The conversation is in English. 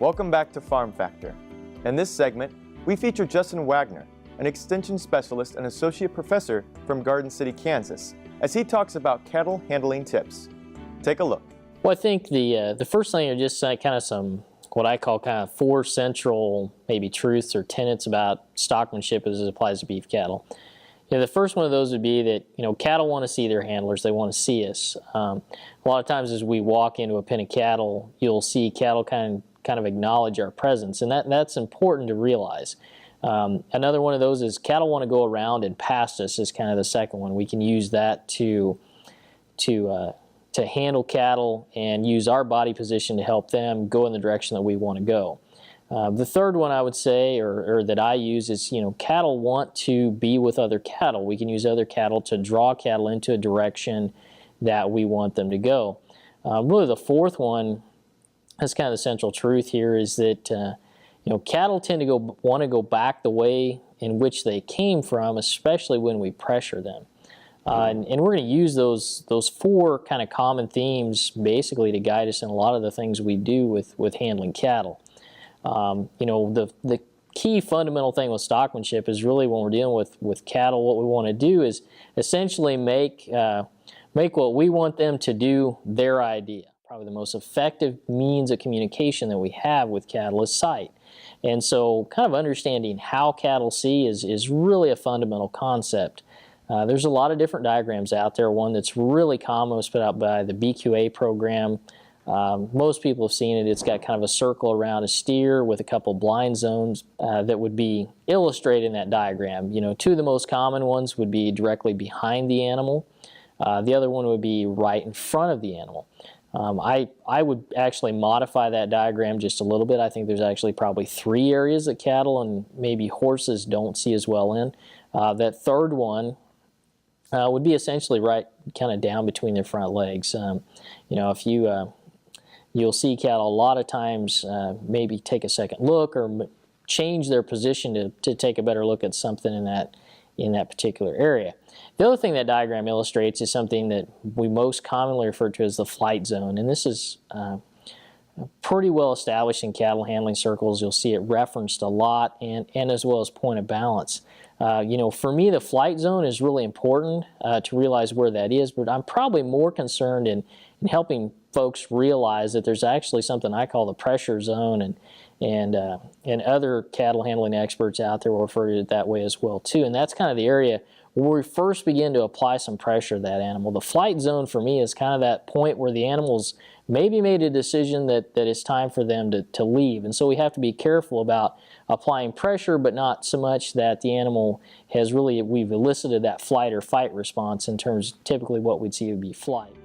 Welcome back to Farm Factor. In this segment, we feature Justin Wagner, an extension specialist and associate professor from Garden City, Kansas, as he talks about cattle handling tips. Take a look. Well, I think the first thing are just kind of some what I call kind of four central maybe truths or tenets about stockmanship as it applies to beef cattle. The first one of those would be that cattle want to see their handlers. They want to see us. A lot of times as we walk into a pen of cattle, you'll see cattle kind of acknowledge our presence, and that's important to realize. Another one of those is cattle want to go around and past us is kind of the second one. We can use that to handle cattle and use our body position to help them go in the direction that we want to go. The third one I would say, or that I use, is cattle want to be with other cattle. We can use other cattle to draw cattle into a direction that we want them to go. Really the fourth one, that's kind of the central truth here, is that cattle tend to want to go back the way in which they came from, especially when we pressure them. And we're going to use those four kind of common themes basically to guide us in a lot of the things we do with handling cattle. The key fundamental thing with stockmanship is really when we're dealing with cattle, what we want to do is essentially make what we want them to do their idea. Probably the most effective means of communication that we have with cattle is sight. And so kind of understanding how cattle see is really a fundamental concept. There's a lot of different diagrams out there. One that's really common was put out by the BQA program. Most people have seen it. It's got kind of a circle around a steer with a couple blind zones that would be illustrated in that diagram. Two of the most common ones would be directly behind the animal. The other one would be right in front of the animal. I would actually modify that diagram just a little bit. I think there's actually probably three areas that cattle and maybe horses don't see as well in. That third one would be essentially right kind of down between their front legs. If you'll see cattle a lot of times maybe take a second look or change their position to take a better look at something in that particular area. The other thing that diagram illustrates is something that we most commonly refer to as the flight zone, and this is pretty well established in cattle handling circles. You'll see it referenced a lot, and as well as point of balance. For me, the flight zone is really important to realize where that is, but I'm probably more concerned in helping folks realize that there's actually something I call the pressure zone, and other cattle handling experts out there will refer to it that way as well too. And that's kind of the area where we first begin to apply some pressure to that animal. The flight zone for me is kind of that point where the animal's maybe made a decision that it's time for them to leave. And so we have to be careful about applying pressure, but not so much that the animal we've elicited that flight or fight response in terms of typically what we'd see would be flight.